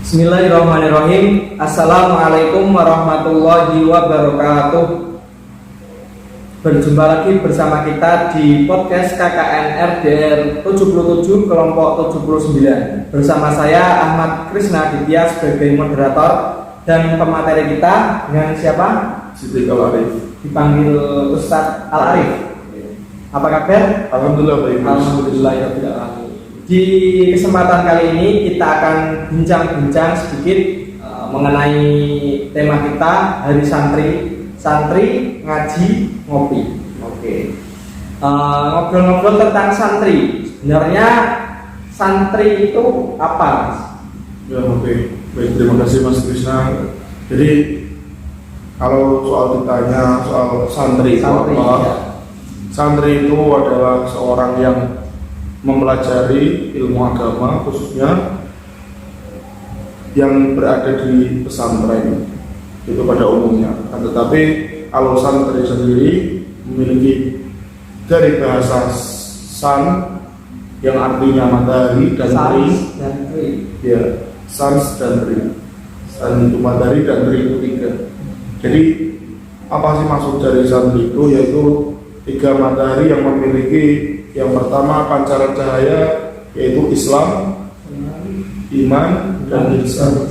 Bismillahirrahmanirrahim. Assalamualaikum warahmatullahi wabarakatuh. Berjumpa lagi bersama kita di podcast KKN RDR 77 kelompok 79. Bersama saya Ahmad Krisna Ditya sebagai moderator dan pemateri kita dengan siapa? Siti Al-Arif. Dipanggil Ustadz Al-Arif. Apa kabar? Alhamdulillah baik. Alhamdulillah. Di kesempatan kali ini kita akan bincang-bincang sedikit mengenai tema kita Hari Santri ngaji ngopi. Oke. Ngobrol-ngobrol tentang santri. Sebenarnya santri itu apa? Ya oke. Baik, terima kasih Mas Krisna. Jadi kalau soal ditanya soal santri itu apa? Ya. Santri itu adalah seorang yang mempelajari ilmu agama, khususnya yang berada di pesantren itu pada umumnya. Tetapi kalau santri sendiri memiliki dari bahasa san yang artinya matahari dan tri, ya sans dan tri. San itu matahari dan tri itu tiga. Jadi apa sih maksud dari santri itu? Yaitu tiga matahari yang memiliki yang pertama pancaran cahaya, yaitu Islam, iman, dan ihsan.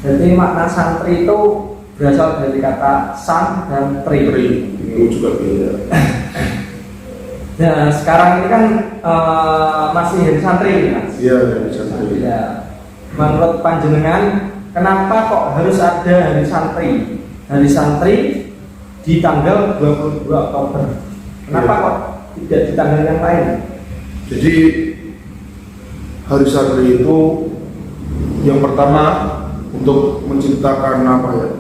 Jadi makna santri itu berasal dari kata san dan tri. Itu juga beda. Nah, sekarang ini kan masih hari santri, Mas. Iya, dari santri. Ya. Menurut panjenengan, kenapa kok harus ada hari santri? Hari santri di tanggal 22 Oktober. Kenapa kok tidak di tanggal yang lain? Jadi hari santri itu yang pertama untuk menciptakan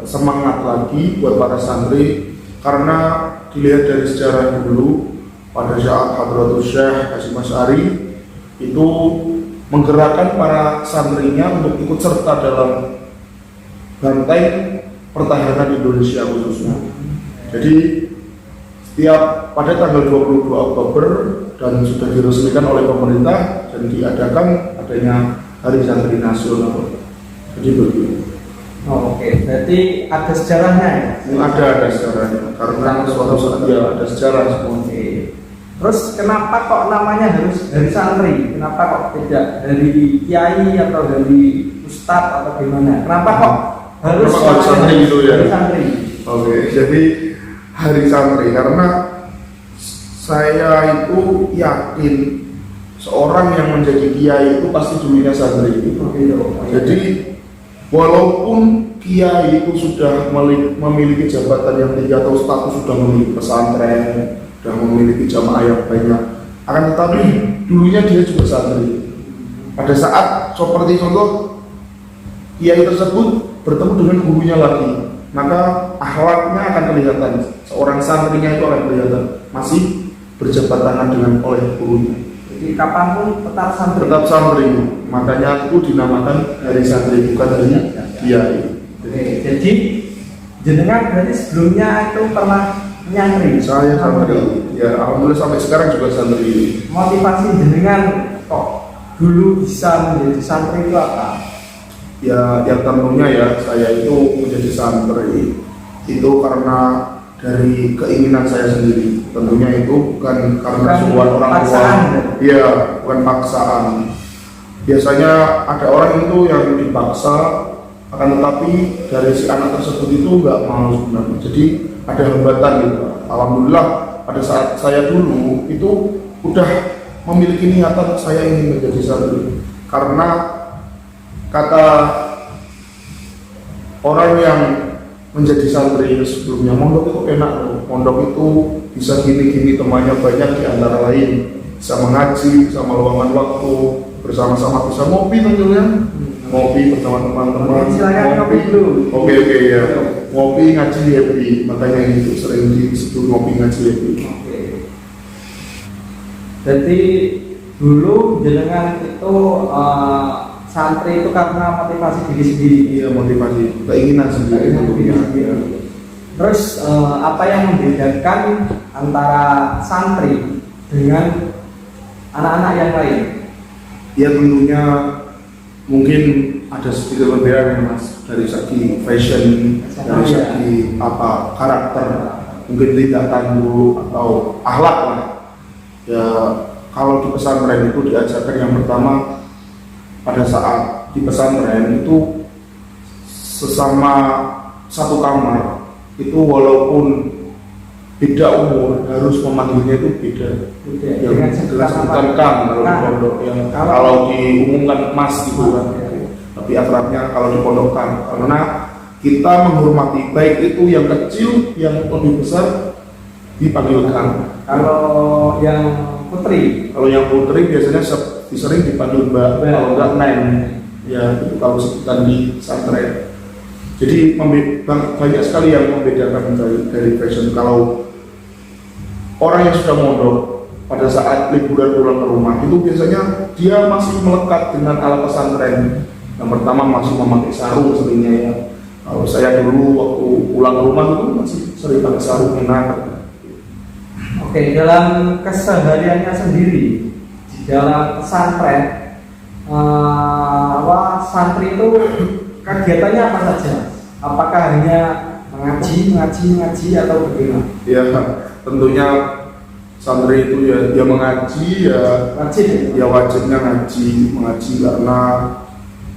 semangat lagi buat para santri, karena dilihat dari sejarah dulu pada saat Hadratus Syekh Hasyim Asy'ari itu menggerakkan para santrinya untuk ikut serta dalam banteng pertahanan Indonesia khususnya. Jadi setiap pada tanggal 22 Oktober dan sudah diresmikan oleh pemerintah dan diadakan adanya Hari Santri Nasional. Jadi begitu. Oh, oke. Berarti ada sejarahnya ya? Ada sejarahnya. Karena suatu saat ya ada sejarah semua. Oke. Terus kenapa kok namanya harus dari santri? Kenapa kok tidak dari kiai atau dari ustadz atau gimana? Kenapa kok harus santri gitu ya? Dari santri. Oke. Jadi Hari Santri karena saya itu yakin seorang yang menjadi kiai itu pasti dulunya santri. Jadi walaupun kiai itu sudah memiliki jabatan yang tinggi atau status sudah memiliki pesantren, sudah memiliki jamaah yang banyak, akan tetapi dulunya dia juga santri. Pada saat seperti contoh kiai tersebut bertemu dengan gurunya lagi, maka akhlaknya akan kelihatan. Seorang santrinya itu akan kelihatan masih berjabat tangan dengan oleh gurunya. Jadi kapanpun tetap santri. Tetap santri, makanya itu dinamakan Hari Santri, bukan hari kiai. Jadi jenengan berarti sebelumnya itu pernah nyantri. Saya santri, ya alhamdulillah sampai sekarang juga santri. Motivasi jenengan kok dulu bisa menjadi santri itu apa? Ya, yang tentunya ya saya itu menjadi santri itu karena dari keinginan saya sendiri. Tentunya itu bukan karena suruhan orang tua. Iya, bukan paksaan. Biasanya ada orang itu yang dipaksa, akan tetapi dari si anak tersebut itu nggak mau sebenarnya. Jadi ada hambatan gitu. Alhamdulillah pada saat saya dulu itu udah memiliki niatan saya ingin menjadi santri. Karena kata orang yang menjadi santri sebelumnya, mondok itu enak loh. Mondok itu bisa gini-gini, temannya banyak, di antara lain bisa mengaji, bisa meluangkan waktu bersama-sama, bisa ngopi tentunya, ngopi bersama teman-teman. Silakan ngopi dulu. Oke ya, ngopi ngaji happy, makanya itu sering disebut ngopi ngaji happy. Oke. Jadi dulu jenengan itu santri itu karena motivasi diri sendiri. Iya, motivasi keinginan sendiri. Terus apa yang membedakan antara santri dengan anak-anak yang lain? Ya tentunya mungkin ada sedikit perbedaan ya Mas, dari segi fashion, dari segi apa karakter, mungkin tidak tangguh atau akhlak lah. Ya kalau di pesantren itu diajarkan yang pertama, pada saat di pesantren itu sesama satu kamar itu walaupun beda umur harus memanggilnya itu beda. Yang dengan sebutan kang kalau di pondok, yang kalau diumumkan mas gitu kan. Tapi akrabnya kalau di pondok kang, karena kita menghormati baik itu yang kecil yang lebih besar dipanggil kang. Kalau yang putri biasanya sering dipanggil mbak, kalau enggak neng. Ya itu kalau sebutan di pesantren. Jadi banyak sekali yang membedakan dari fashion. Kalau orang yang sudah mondok pada saat liburan pulang ke rumah itu biasanya dia masih melekat dengan ala pesantren. Yang pertama masih memakai sarung seringnya ya. Kalau saya dulu waktu pulang ke rumah itu masih sering pakai sarung enak. Oke, dalam kesehariannya sendiri di dalam pesantren, santri itu kegiatannya apa saja? Apakah hanya mengaji atau bagaimana? Ya, tentunya santri itu ya mengaji ya wajibnya mengaji karena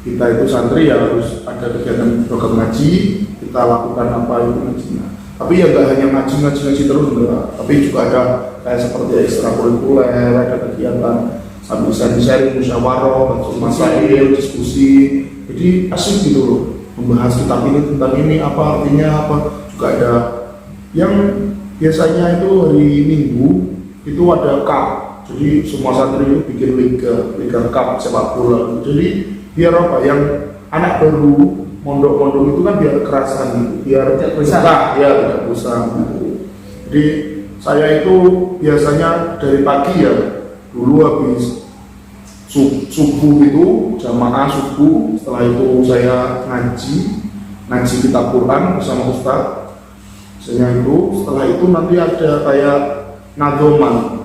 kita itu santri ya harus ada kegiatan program ngaji, kita lakukan apa itu ngajinya. Tapi ya nggak hanya ngaji terus enggak, tapi juga ada kayak seperti ekstrakurikuler, ada kegiatan sambil sharing musyawarah, masail, diskusi. Jadi asik gitu loh, membahas kitab ini tentang ini apa artinya apa. Juga ada yang biasanya itu hari Minggu itu ada cup, jadi semua santri itu bikin liga cup sepak bola. Jadi biar apa, yang anak baru mondok-mondok itu kan biar kerasan gitu, biar tidak bosan gitu. Jadi saya itu biasanya dari pagi ya, dulu habis subuh itu jamaah subuh, setelah itu saya ngaji kitab Quran bersama Ustadz. Setelah itu nanti ada kayak nadoman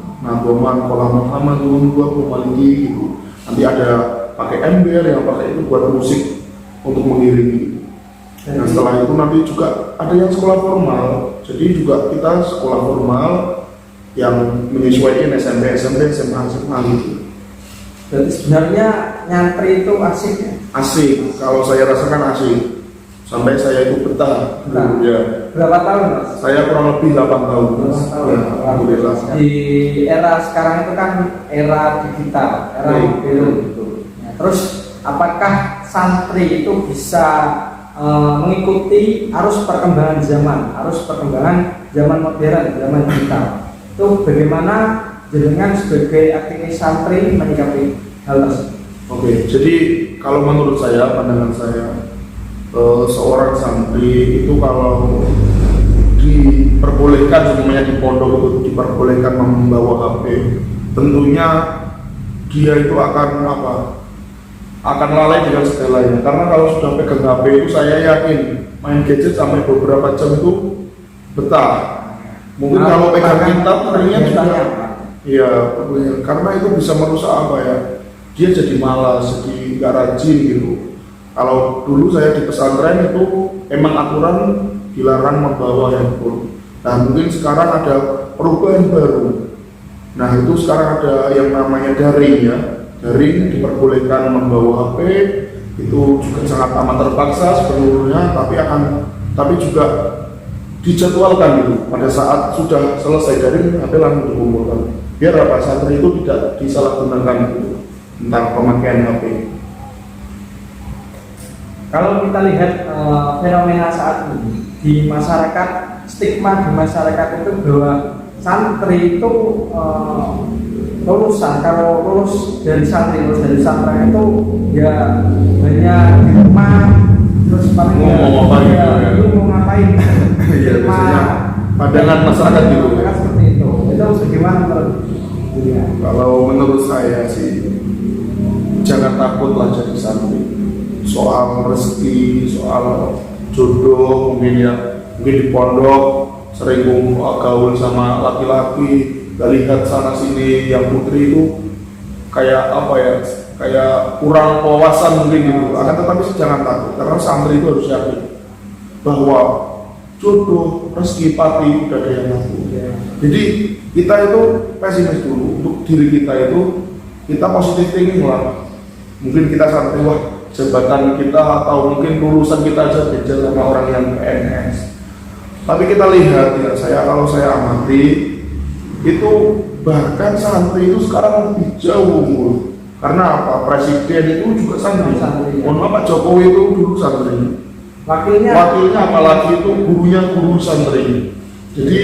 kolam Muhammadun gua maliki gitu. Nanti ada pakai ember yang pakai itu buat musik untuk mengiringi. Nah setelah itu nanti juga ada yang sekolah formal. Jadi juga kita sekolah formal yang menyesuaikan SMP, SMA gitu. Jadi sebenarnya nyantri itu asik ya? Asik, kalau saya rasakan asik. Sampai saya itu betah. Ya. Berapa tahun Mas? Saya kurang lebih 8 tahun. 8 tahun. Ya, alhamdulillah. Di era sekarang itu kan era digital, era modern gitu. Nah, terus apakah santri itu bisa mengikuti arus perkembangan zaman modern, zaman digital? Itu bagaimana jenengan sebagai aktivis santri menyikapi hal tersebut? Oke, jadi kalau menurut saya, pandangan saya, seorang santri itu kalau diperbolehkan, semuanya di pondok itu diperbolehkan membawa HP, tentunya dia itu akan lalai dengan segalanya. Karena kalau sudah pegang HP itu saya yakin main gadget sampai beberapa jam itu betah. Mungkin kalau pegang kitab seringnya juga iya, karena itu bisa merusak dia jadi malas, jadi nggak rajin gitu. Kalau dulu saya di pesantren itu emang aturan dilarang membawa handphone. Nah mungkin sekarang ada perubahan baru. Nah itu sekarang ada yang namanya daring ya. Daring diperbolehkan membawa HP, itu juga sangat amat terpaksa sebenarnya, tapi juga dijadwalkan gitu. Pada saat sudah selesai daring, HP langsung dikumpulkan. Biar santri itu tidak disalahgunakan gitu, tentang pemakaian HP. Kalau kita lihat fenomena saat ini di masyarakat, stigma di masyarakat itu bahwa santri itu kalau lulus dari santri itu ya hanya di rumah, terus paling mau ngapain? Iya, biasanya pandangan masyarakat gitu. Seperti itu bagaimana menurut dunia? Kalau menurut saya sih jangan takutlah jadi santri. Soal rezeki, soal jodoh, mungkin di pondok sering gaul sama laki-laki, gak lihat sana sini, yang putri itu kayak kayak kurang wawasan mungkin gitu. Akan tetapi jangan takut, karena santri itu harus yakin bahwa jodoh, rezeki, pati udah ada yang ngatur. Jadi kita itu pesimis dulu untuk diri kita itu, kita positif thinking lah. Mungkin kita santri, wah jabatan kita atau mungkin lulusan kita aja beda sama orang yang PNS. Tapi kita lihat ya, kalau saya amati itu bahkan santri itu sekarang lebih jauh umur. Karena apa? Presiden itu juga santri. Mohon maaf, Pak Jokowi itu dulu santri. Wakilnya apalagi itu gurunya guru santri. Jadi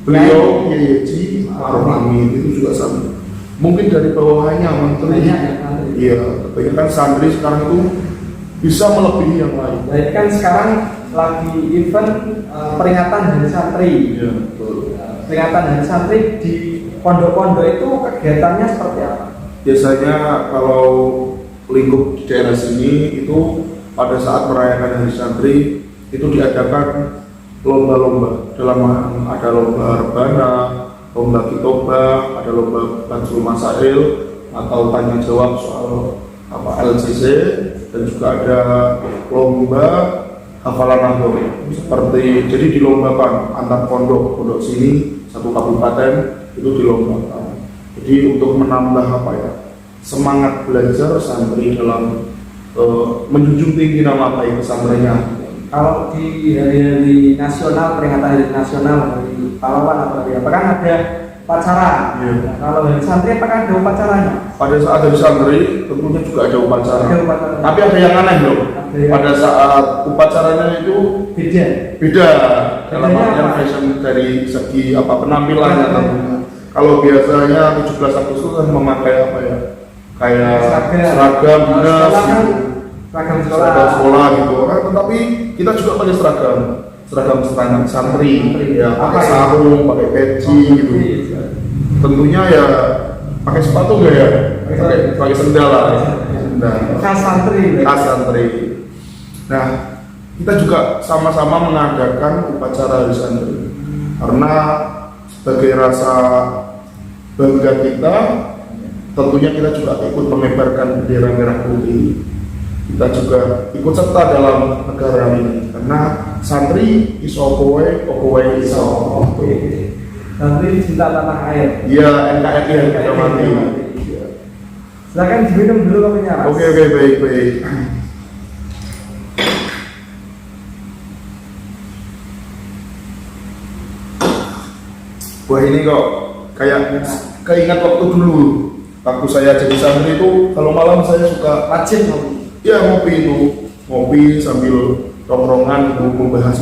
beliau Kiai Maruf Amin itu juga santri. Mungkin dari bawahannya menteri. Iya, kebanyakan santri sekarang itu bisa melebihi yang lain. Jadi kan sekarang lagi event peringatan Hari Santri. Iya, betul. Peringatan Hari Santri di pondok-pondok itu kegiatannya seperti apa? Biasanya kalau lingkup di daerah sini itu pada saat merayakan Hari Santri itu diadakan lomba-lomba. Dalam ada lomba rebana, lomba kitoba, ada lomba bansul masail atau tanya jawab soal LCC, dan juga ada lomba hafalan nahwu. Seperti jadi dilombakan antar pondok sini satu kabupaten itu dilombakan. Jadi untuk menambah semangat belajar santri dalam menjunjung tinggi nama baik pesantrennya. Kalau di hari-hari nasional, peringatan hari nasional, hari pahlawan atau hari apa, kan ada upacara. Ya. Kalau hari santri apakah ada upacaranya? Pada saat hari santri tentunya juga ada upacara. Tapi ada yang aneh loh. Pada saat upacaranya itu beda dalam artian fashion dari segi penampilannya tentunya. Kalau biasanya 17 Agustus kan memakai kayak seragam dinas gitu. Seragam sekolah gitu kan, tetapi kita juga pakai seragam santri ya, pakai sarung, pakai peci gitu. Tentunya ya pakai sepatu nggak ya, pakai sendal lah, khas santri. Nah, kita juga sama-sama mengadakan upacara Hari Santri karena sebagai rasa bangga kita, tentunya kita juga ikut mengibarkan bendera merah putih. Kita juga ikut serta dalam negara ini karena santri iso kowe iso. Santri cinta tanah air. Iya, NKRI harga mati. Silakan diminum dulu kopinya, Mas. Oke, baik. Wah, ini kok kayak keingat waktu dulu. Waktu saya jadi santri itu kalau malam saya suka rajin ngopi. Ya ngopi sambil tongkrongan membahas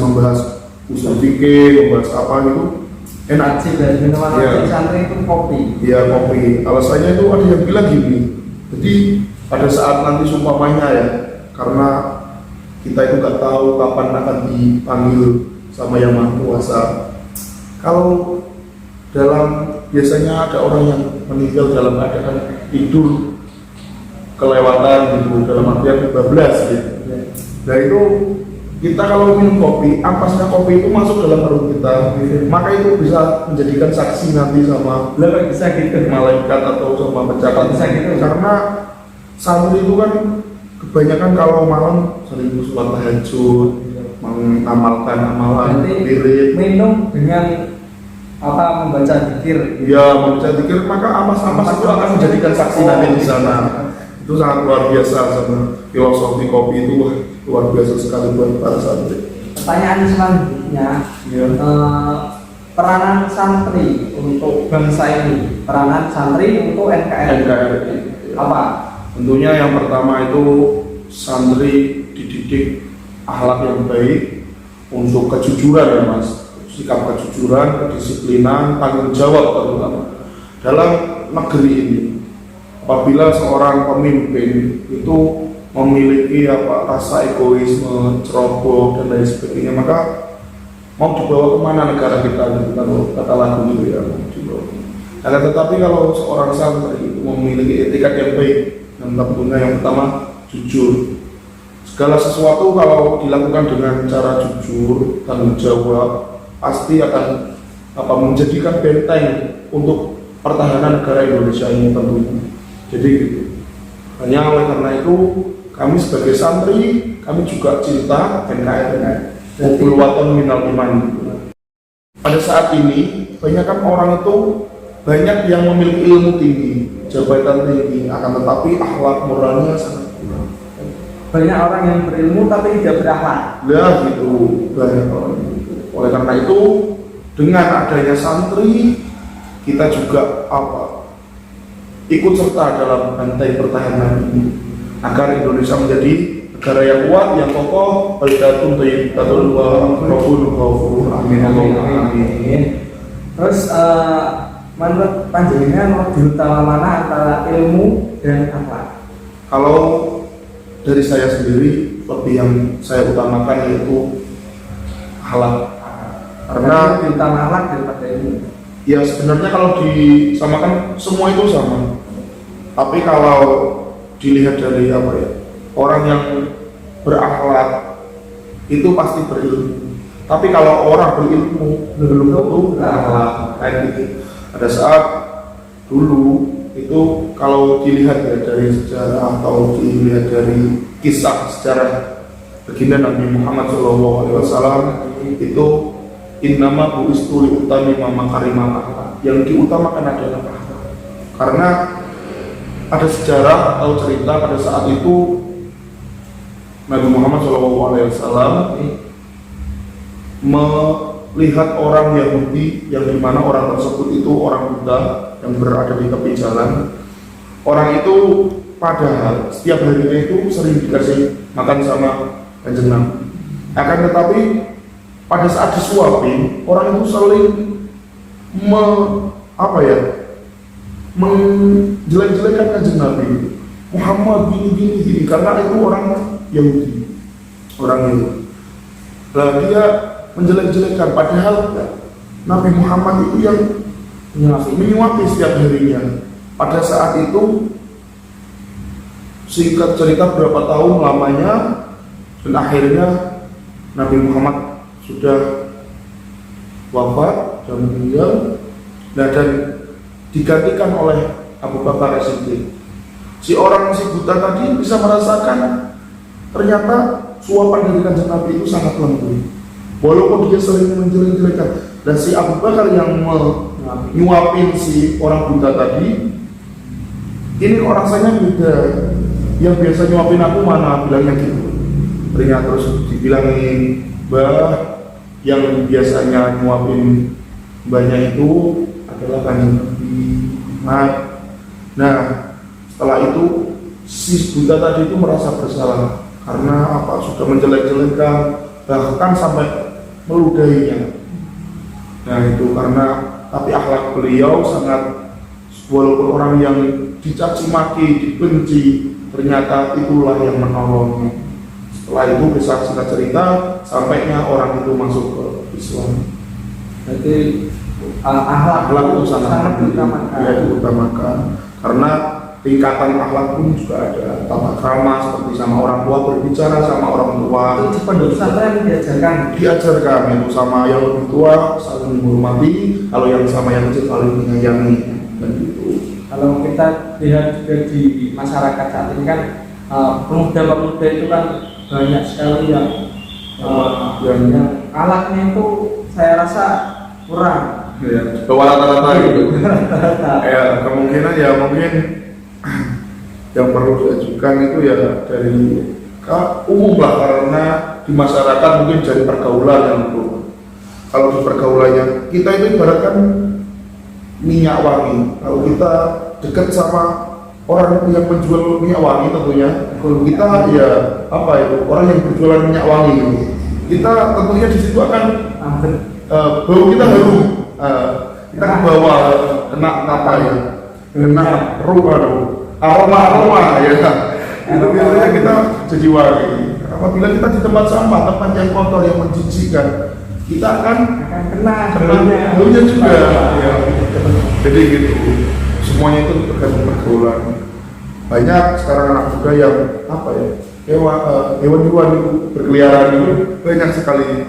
usul fikih, membahas apa gitu. Enak sih dari minuman ya. Santri itu kopi. Iya, kopi. Alasannya itu ada yang bilang gini. Jadi pada saat nanti sumpamanya ya, karena kita itu nggak tahu kapan akan dipanggil sama Yang Maha Kuasa. Kalau biasanya ada orang yang meninggal dalam keadaan tidur kelewatan gitu, dalam artian bablas gitu. Nah itu kita kalau minum kopi, ampasnya kopi itu masuk dalam perut kita, maka itu bisa menjadikan saksi nanti sama malaikat atau sama pencatat. Karena santri itu kan kebanyakan kalau malam sering sholat tahajud, mengamalkan amalan, wirid, minum dengan membaca zikir. Ya, membaca zikir, maka ampas itu akan menjadikan saksi nanti di sana. Itu sangat luar biasa sama filosofi kopi itu luar biasa sekali buat para santri. Pertanyaan selanjutnya, ya. Peranan santri untuk bangsa ini, peranan santri untuk NKRI apa? Tentunya yang pertama itu santri dididik akhlak yang baik untuk kejujuran ya Mas, sikap kejujuran, kedisiplinan, tanggung jawab terutama dalam negeri ini. Apabila seorang pemimpin itu memiliki rasa egoisme, ceroboh dan lain sebagainya, maka mau dibawa kemana negara kita gitu, kalau kata lagu gitu ya. Akan tetapi kalau seorang santri itu memiliki etika yang baik, dan tentunya yang pertama jujur. Segala sesuatu kalau dilakukan dengan cara jujur, tanggung jawab, pasti akan menjadikan benteng untuk pertahanan negara Indonesia ini tentunya. Jadi gitu. Hanya oleh karena itu kami sebagai santri, kami juga cinta NKRI. Bulwatan minal iman. Pada saat ini banyak kan orang itu banyak yang memiliki ilmu tinggi, jabatan tinggi, akan tetapi akhlak moralnya sangat kurang. Banyak orang yang berilmu tapi tidak berakhlak. Ya gitu, banyak orang gitu. Oleh karena itu dengan adanya santri kita juga ikut serta dalam bantai pertahanan ini agar Indonesia menjadi negara yang kuat, yang kokoh, baldatun thayyibatun wa rabbun ghafur. Amin. Terus menurut panjenengan lebih utama mana antara ilmu dan akhlak? Kalau dari saya sendiri, lebih yang saya utamakan yaitu akhlak. Karena lebih utama akhlak daripada ilmu. Ya sebenarnya kalau disamakan semua itu sama. Tapi kalau dilihat dari orang yang berakhlak itu pasti berilmu. Tapi kalau orang berilmu belum tentu berakhlak. Kayak gitu. Pada saat dulu itu kalau dilihat dari sejarah atau dilihat dari kisah sejarah baginda Nabi Muhammad SAW itu innama bu'istu liutamima makarimal akhlak, yang diutamakan adalah akhlak. Karena ada sejarah atau cerita pada saat itu Nabi Muhammad SAW melihat orang Yahudi yang dimana orang tersebut itu orang Buddha yang berada di tepi jalan. Orang itu padahal setiap harinya itu sering dikasih makan sama Kanjeng Nabi. Akan tetapi pada saat disuapin, orang itu saling menjelek-jelekan Kanjeng Nabi. Muhammad gini karena itu orang Yahudi, orang Yahudi. Nah, dia menjelek-jelekan padahal Nabi Muhammad itu yang menyuapi setiap harinya. Pada saat itu singkat cerita berapa tahun lamanya dan akhirnya Nabi Muhammad sudah wafat dan meninggal, dan digantikan oleh Abu Bakar As-Siddiq. Si buta tadi bisa merasakan ternyata suapan dari Kanjeng Nabi itu sangat lembut, walaupun dia sering menjelek-jelekan. Dan si Abu Bakar yang menyuapin si orang buta tadi, ini orang rasanya beda. Yang biasa nyuapin aku mana, bilangnya gitu. Ternyata terus dibilangin, Mbah, yang biasanya nyuapin mbahnya itu adalah Kanjeng Nabi. Nah, setelah itu si buta tadi itu merasa bersalah karena sudah menjelek-jelekan, bahkan sampai meludahinya. Nah itu karena, tapi akhlak beliau sangat, walaupun orang yang dicaci maki, dibenci, ternyata itulah yang menolongnya. Setelah itu bisa singkat cerita sampainya orang itu masuk ke Islam. Jadi akhlak itu sangat diutamakan. Karena tingkatan akhlak pun juga ada, tata krama seperti sama orang tua, berbicara sama orang tua. Itu di pondok pesantren diajarkan itu sama yang lebih tua saling menghormati, kalau yang sama yang kecil saling menyayangi, dan gitu. Kalau kita lihat juga di masyarakat saat ini kan pemuda-pemuda itu kan banyak sekali yang akhlaknya itu saya rasa kurang. Ya, bawa rata-rata gitu. Ya kemungkinan ya mungkin yang perlu diajukan itu ya dari umum lah, karena di masyarakat mungkin dari pergaulan yang buruk. Kalau di pergaulannya kita itu ibaratkan minyak wangi. Kalau kita dekat sama orang yang menjual minyak wangi, tentunya kita ya orang yang berjualan minyak wangi itu, kita tentunya di situ akan bau kita harum, kita ke bawah kena aroma ya. Itu biasanya kita jadi wangi. Apabila kita di tempat sampah, tempat yang kotor, yang menjijikkan, kita akan kena baunya juga ya. Jadi gitu, semuanya itu tergantung pergaulan. Banyak sekarang anak muda yang hewan-hewan itu berkeliaran itu banyak sekali.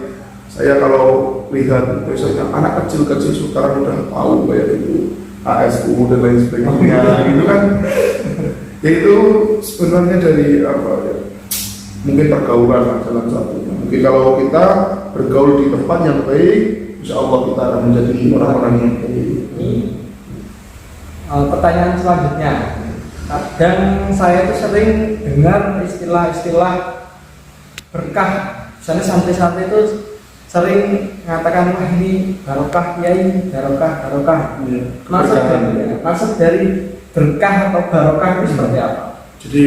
Saya kalau lihat biasanya anak kecil-kecil sekarang udah tahu kayak itu ASU dan lain sebagainya gitu kan. Itu sebenarnya dari apa ya? Mungkin pergaulan salah satunya. Mungkin kalau kita bergaul di tempat yang baik, insya Allah kita akan menjadi orang-orang yang baik. Pertanyaan selanjutnya, kadang saya itu sering dengar istilah-istilah berkah. Misalnya santri-santri itu sering mengatakan, wah ini barokah kiai, barokah. Maksud dari berkah atau barokah itu seperti apa? Jadi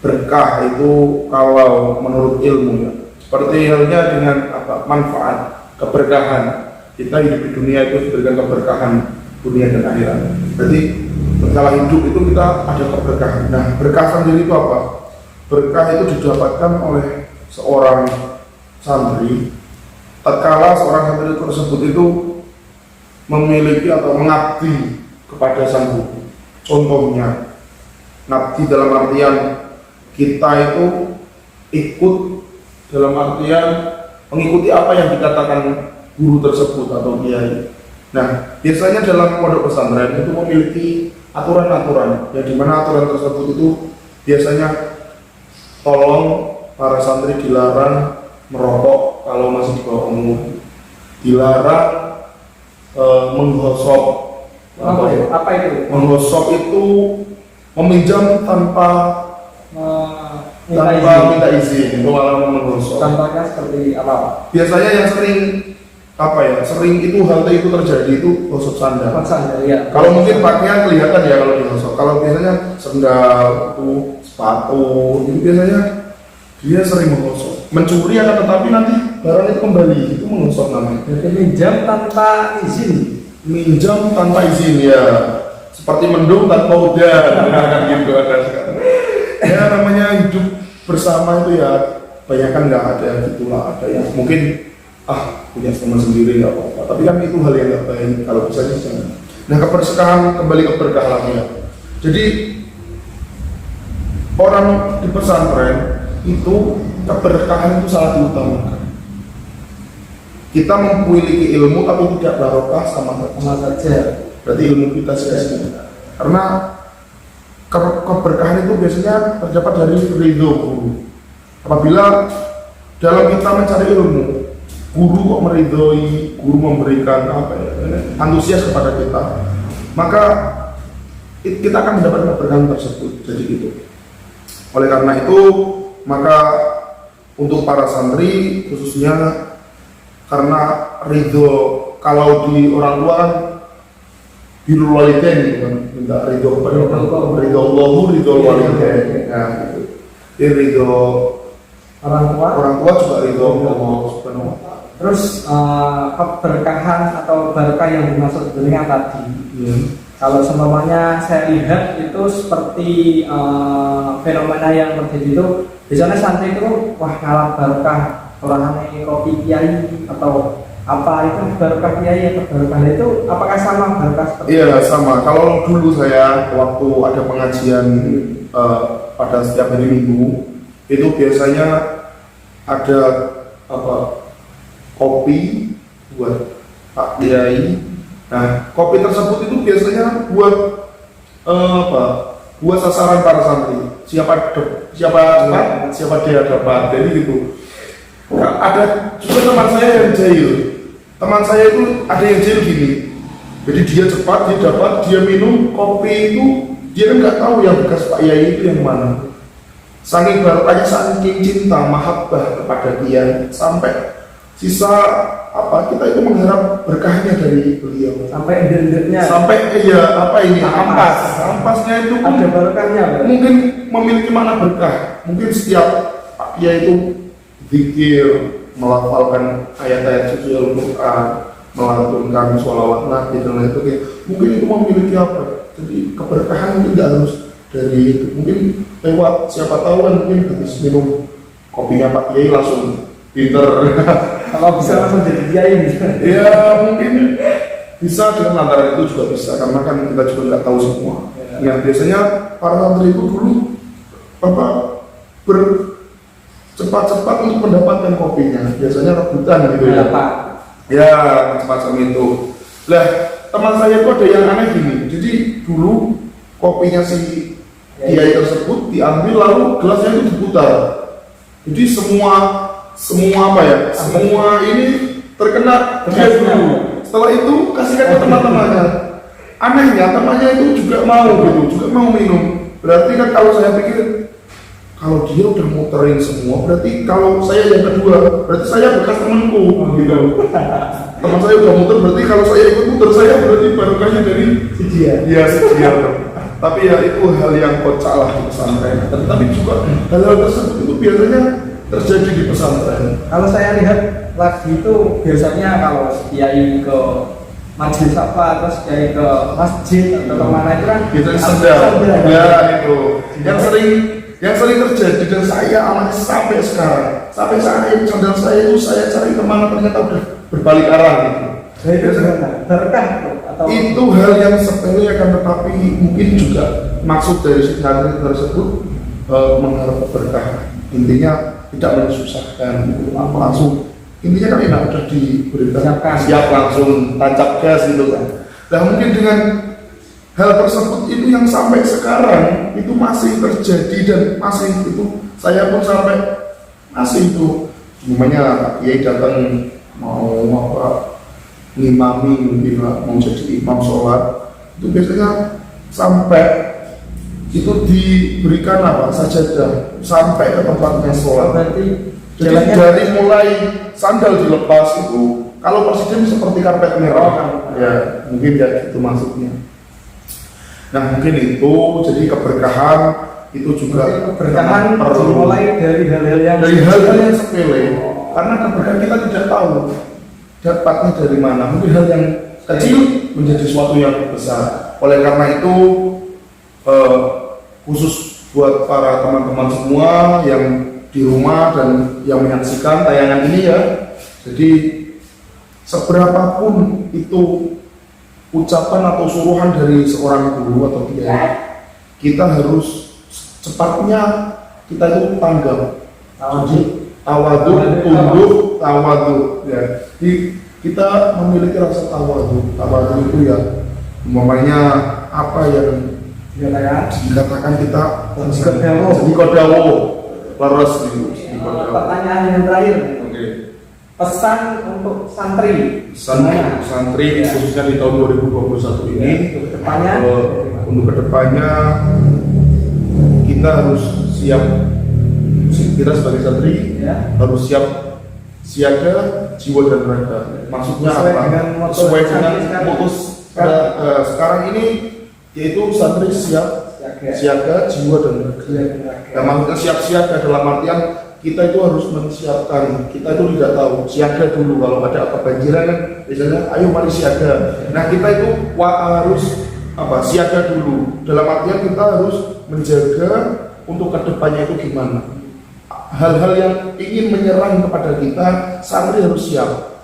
berkah itu kalau menurut ilmu ya, seperti halnya dengan apa, manfaat, keberkahan. Kita hidup di dunia itu diberikan keberkahan dunia dan akhirat. Berarti setelah hidup itu kita ada keberkahan. Nah, berkah sendiri itu apa? Berkah itu didapatkan oleh seorang santri tatkala seorang santri tersebut itu memiliki atau mengabdi kepada sang guru. Contohnya, ngabdi dalam artian kita itu ikut dalam artian mengikuti apa yang dikatakan guru tersebut atau kiai. Nah, biasanya dalam pondok pesantren itu memiliki aturan-aturan, ya di mana aturan tersebut itu biasanya tolong para santri dilarang merokok kalau masih di bawah umur, dilarang menggosok. Apa itu? Menggosok itu meminjam tanpa minta izin, itu malah menggosok. Contohnya seperti apa? Biasanya yang sering itu hal itu terjadi itu gosok sandal. Ya. Kalau mungkin pakaian kelihatan ya kalau digosok. Kalau biasanya sandal itu sepatu, itu biasanya dia sering menggosok. Mencuri akan tetapi nanti barang itu kembali, itu menggosok namanya. Jadi minjam tanpa izin. Minjam tanpa izin ya, seperti mendung tanpa udan, kan gitu ada sekarang. Ya namanya hidup bersama itu ya, banyak nggak ada yang gitulah, ada yang mungkin punya teman sendiri nggak apa-apa, tapi kan itu hal yang nggak baik kalau bisa di sana. Nah, keberkahan kembali ke berkah lagi ya. Jadi orang di pesantren itu keberkahan itu sangat diutamakan. Kita memiliki ilmu tapi tidak barokah sama saja. Berarti ilmu kita sia-sia. Karena keberkahan itu biasanya terdapat dari ridho guru. Apabila dalam kita mencari ilmu, guru kok meridhoi, guru memberikan antusias kepada kita, maka kita akan mendapat keberkahan tersebut. Jadi itu. Oleh karena itu, maka untuk para santri khususnya, karena ridho kalau di orang tua kan birrul walidain gitu kan, minta ridho kepada orang tua, ridho Allahu, ridho walidain. Nah, gitu. Jadi ridho orang tua juga ridho Allah Subhanahu wa taala. Terus keberkahan atau berkah yang dimaksud dengan tadi, kalau semuanya saya lihat itu seperti fenomena yang terjadi itu, biasanya santri itu wah ngalah berkah orang kopi kiai atau apa itu berkah kiai atau berkah itu, apakah sama berkah seperti itu? Iya sama. Kalau dulu saya waktu ada pengajian pada setiap hari Minggu itu biasanya ada kopi buat Pak Kiai. Nah, kopi tersebut itu biasanya buat buat sasaran para santri. Siapa dia dapat. Jadi gitu. Nah, ada juga teman saya yang jahil. Teman saya itu ada yang jahil gini. Jadi dia cepat, dia dapat, dia minum kopi itu, dia kan nggak tahu yang bekas Pak Kiai itu yang mana. Saking barokahnya, saking cinta, mahabbah kepada dia, sampai sisa kita itu mengharap berkahnya dari beliau. Sampai ender-endernya. Sampai ampasnya itu ada barokahnya. Mungkin memiliki makna berkah. Mungkin setiap Pak Kiai itu zikir, melafalkan ayat-ayat suci Al-Quran, melantunkan sholawat Nabi dan lain sebagainya. Mungkin itu memiliki jadi keberkahan mungkin tidak harus dari itu. Mungkin lewat siapa tahu kan mungkin habis minum kopinya Pak Kiai langsung pinter. Kalau bisa langsung jadi kiai bisa. Ya mungkin bisa dengan lantaran itu juga bisa, karena kan kita juga nggak tahu semua. Yang biasanya para santri itu dulu cepat-cepat untuk mendapatkan kopinya, biasanya rebutan gitu ya. Ya semacam itu. Lah teman saya itu ada yang aneh gini. Jadi dulu kopinya si kiai tersebut diambil lalu gelasnya itu diputar. Jadi semua apa ya? Semua ini terkena dia dulu. Setelah itu kasihkan ke teman-temannya. Anehnya temannya itu juga mau minum. Berarti kan kalau saya pikir kalau dia udah muterin semua, berarti kalau saya yang kedua, berarti saya bekas temanku, gitu. Teman saya udah muter, berarti kalau saya ikut muter, saya berarti barokahnya dari si dia. Iya, si dia. Tapi ya itu hal yang kocak lah di pesantren. Tetapi juga hal-hal tersebut itu biasanya terjadi di pesantren. Kalau saya lihat lagi itu biasanya kalau kiai ke majelis apa, terus kiai ke masjid atau kemana itu kan Biasanya sendal. Ya itu. Yang sering terjadi dan saya alami sampai sekarang. Sampai saat ini sandal saya itu saya cari kemana ternyata udah berbalik arah gitu. Berkah atau itu hal yang sepele akan tetapi mungkin juga maksud dari si santri tersebut mengharap berkah. Intinya tidak menyusahkan gitu. Langsung intinya kan enak udah diberikan siap langsung tancap gas gitu kan. Nah mungkin dengan hal tersebut itu yang sampai sekarang itu masih terjadi dan masih itu saya pun sampai masih itu namanya Pak Kiai datang mau apa ngimami mungkin mau jadi imam sholat itu biasanya sampai itu diberikan apa sajadah sampai ke tempatnya sholat. berarti Jadi dari mulai sandal dilepas itu kalau presiden seperti karpet merah ya mungkin ya gitu maksudnya. Nah mungkin itu jadi keberkahan itu juga keberkahan dimulai dari hal-hal yang sepele karena keberkahan kita tidak tahu dapatnya dari mana, mungkin hal yang kecil menjadi sesuatu yang besar. Oleh karena itu khusus buat para teman-teman semua yang di rumah dan yang menyaksikan tayangan ini ya, jadi seberapapun itu ucapan atau suruhan dari seorang guru atau kiai, kita harus cepatnya kita itu tanggap, tawadu, tunduk, tawadu. Ya. Jadi kita memiliki rasa tawadu. Tawadu itu ya, umpamanya apa yang dikatakan kita jadi kodawo, laras gitu. Pertanyaan yang terakhir. Pesan untuk santri khususnya di tahun 2021 ini untuk kedepannya kita harus siap, kita sebagai santri harus siap siaga jiwa dan raga. Maksudnya apa? Sesuai dengan mutus sekarang ini yaitu santri siap siaga jiwa dan raga. Nah, maksudnya siap siaga dalam artian kita itu harus menyiapkan, kita itu tidak tahu, siaga dulu kalau ada apa banjiran kan biasanya ayo mari siaga. Nah kita itu harus apa siaga dulu dalam artian kita harus menjaga untuk kedepannya itu gimana. Hal-hal yang ingin menyerang kepada kita, santri harus siap.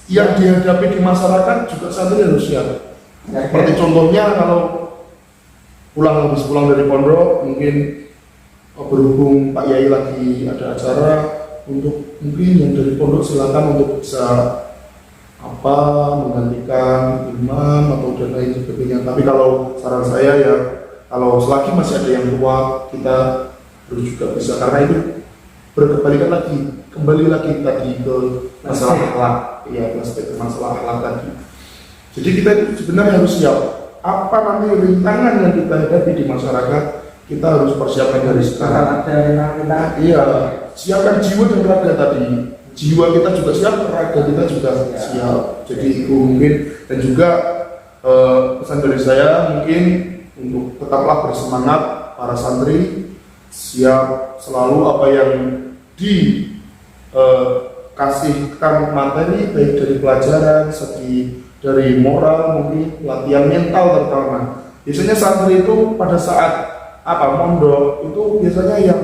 Yang dihadapi di masyarakat juga santri harus siap. Seperti contohnya kalau habis pulang dari pondok mungkin berhubung Pak Yai lagi ada acara untuk mungkin yang dari pondok silakan untuk bisa apa menggantikan imam atau dan lain sebagainya. Tapi kalau saran saya ya kalau selagi masih ada yang tua kita harus juga bisa, karena itu kembali lagi tadi ke masalah akhlak, ya aspek masalah akhlak tadi. Jadi kita itu sebenarnya harus siap apa nanti rintangan yang kita hadapi di masyarakat. Kita harus persiapkan dari sekarang. Iya, siapkan jiwa dan raga tadi. Jiwa kita juga siap, raga kita juga siap. Jadi itu mungkin dan juga pesan dari saya mungkin untuk tetaplah bersemangat para santri, siap selalu apa yang dikasihkan materi baik dari pelajaran, segi dari moral mungkin latihan mental terutama. Biasanya santri itu pada saat mondok itu biasanya yang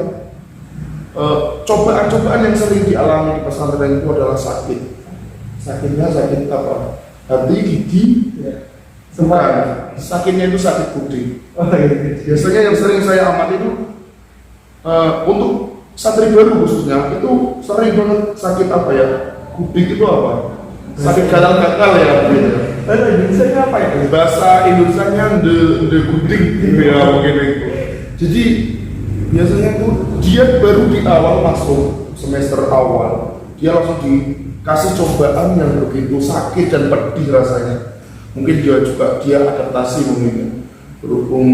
cobaan-cobaan yang sering dialami di pesantren itu adalah sakit. Sakitnya sakit apa? Hati, gigi, semua. Sakitnya itu sakit budi. Biasanya yang sering saya amati itu untuk santri baru khususnya itu sering banget sakit apa ya? Gudik itu apa? Sakit gatal-gatal ya. Indonesia apa ya? Bahasa Indonesianya de gudik gitu ya mungkin itu. Jadi biasanya itu dia baru di awal masuk semester awal, dia langsung dikasih cobaan yang begitu sakit dan pedih rasanya. Mungkin dia adaptasi mungkin. Berhubung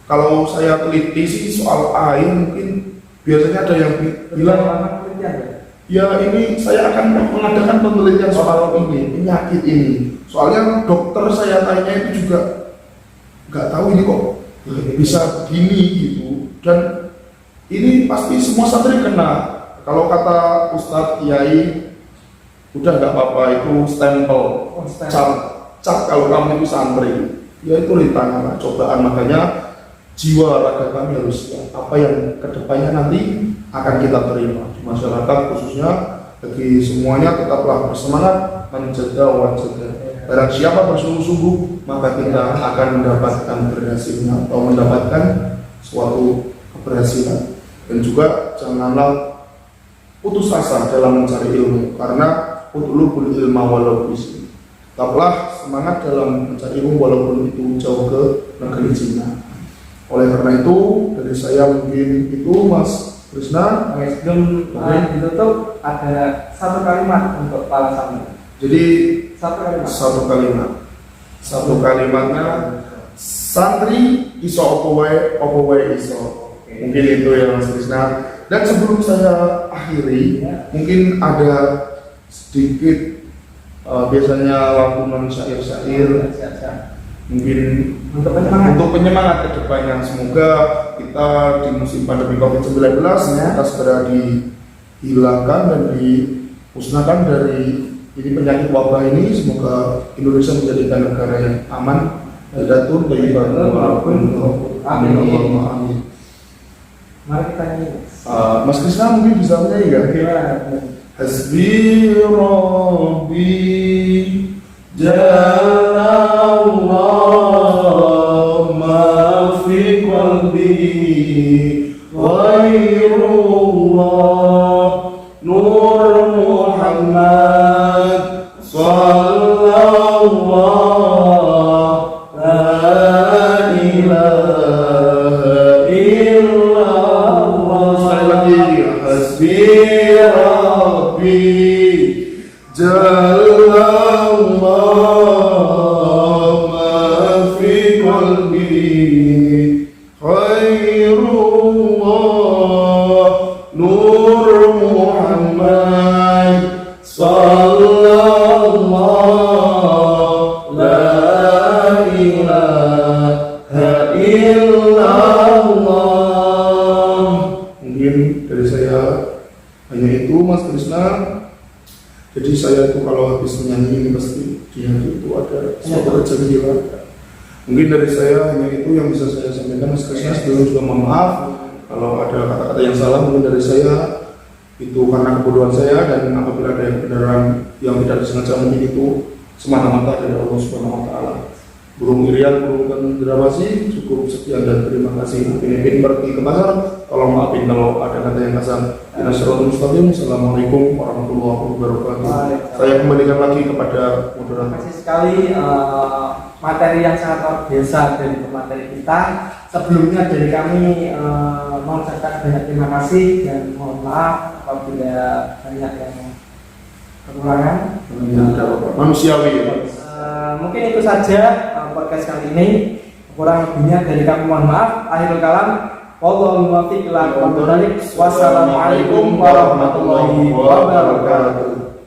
kalau saya teliti sih soal air, mungkin biasanya ada yang bilang ya ini saya akan mengadakan penelitian soal ini, penyakit ini. Soalnya dokter saya tanya itu juga nggak tahu ini kok bisa begini gitu. Dan ini pasti semua santri kena. Kalau kata Ustadz Kiai, udah nggak apa-apa, itu stempel, cap kalau kamu itu santri. Ya itu rintangan, cobaan, makanya jiwa raga kami harus siap. Apa yang kedepannya nanti akan kita terima di masyarakat, khususnya bagi semuanya tetaplah bersemangat menjaga wajah. Barang siapa bersungguh-sungguh, maka kita akan mendapatkan berhasilnya atau mendapatkan suatu keberhasilan. Dan juga janganlah putus asa dalam mencari ilmu, karena utlubul ilma walau bismi. Tetaplah semangat dalam mencari ilmu walaupun itu jauh ke negeri Cina. Oleh karena itu dari saya mungkin itu Mas Krisna. Sebelum ditutup ada satu kalimat untuk para santri. Jadi satu kalimat. Satu kalimatnya santri iso opo wae iso. Mungkin itu ya Mas Krisna. Dan sebelum saya akhiri, mungkin ada sedikit biasanya lantunan syair-syair mungkin untuk penyemangat ke depannya. Semoga kita di musim pandemi COVID-19 kita segera dihilangkan dan dimusnahkan dari ini penyakit wabah ini. Semoga Indonesia menjadikan negara yang aman, datun, thayyiban, amin. Mari kita nyanyi. Mas Krisna mungkin bisa menyanyi nggak? Hasbi Rabbi Jalallah ma fi qalbi ghairullah Nur Muhammad sallallahu la ilaha illallah. Sekali lagi, hasbi Rabbi Jalallah ma fi qalbi khairullah Nur Muhammad sallallahu la ilaha illallah. Mungkin dari saya hanya itu Mas Krisna. Jadi saya itu kalau habis menyanyi ini pasti di hati itu ada suatu rezeki ilahi. Mungkin dari saya hanya itu yang bisa saya sampaikan Mas Krisna. Sebelum juga mohon maaf kalau ada kata-kata yang salah mungkin dari saya itu karena kebodohan saya, dan apabila ada yang beneran yang tidak disengaja mungkin itu semata-mata dari Allah Subhanahu wa taala. Burung irian, burung cendrawasih, cukup sekian dan terima kasih. Ini pergi ke pasar, tolong maafin kalau ada kata yang kasar. Assalamualaikum warahmatullahi wabarakatuh. Saya kembalikan lagi kepada moderator. Terima kasih sekali materi yang sangat luar biasa dari pemateri kita. Sebelumnya dari kami mengucapkan banyak terima kasih dan mohon maaf apabila banyak yang kekurangan. Manusiawi. Mungkin itu saja podcast kali ini. Kurang lebihnya dari kami mohon maaf. Akhirul kalam. Wallahul muwaffiq ila aqwamit thoriq. Wassalamualaikum warahmatullahi wabarakatuh.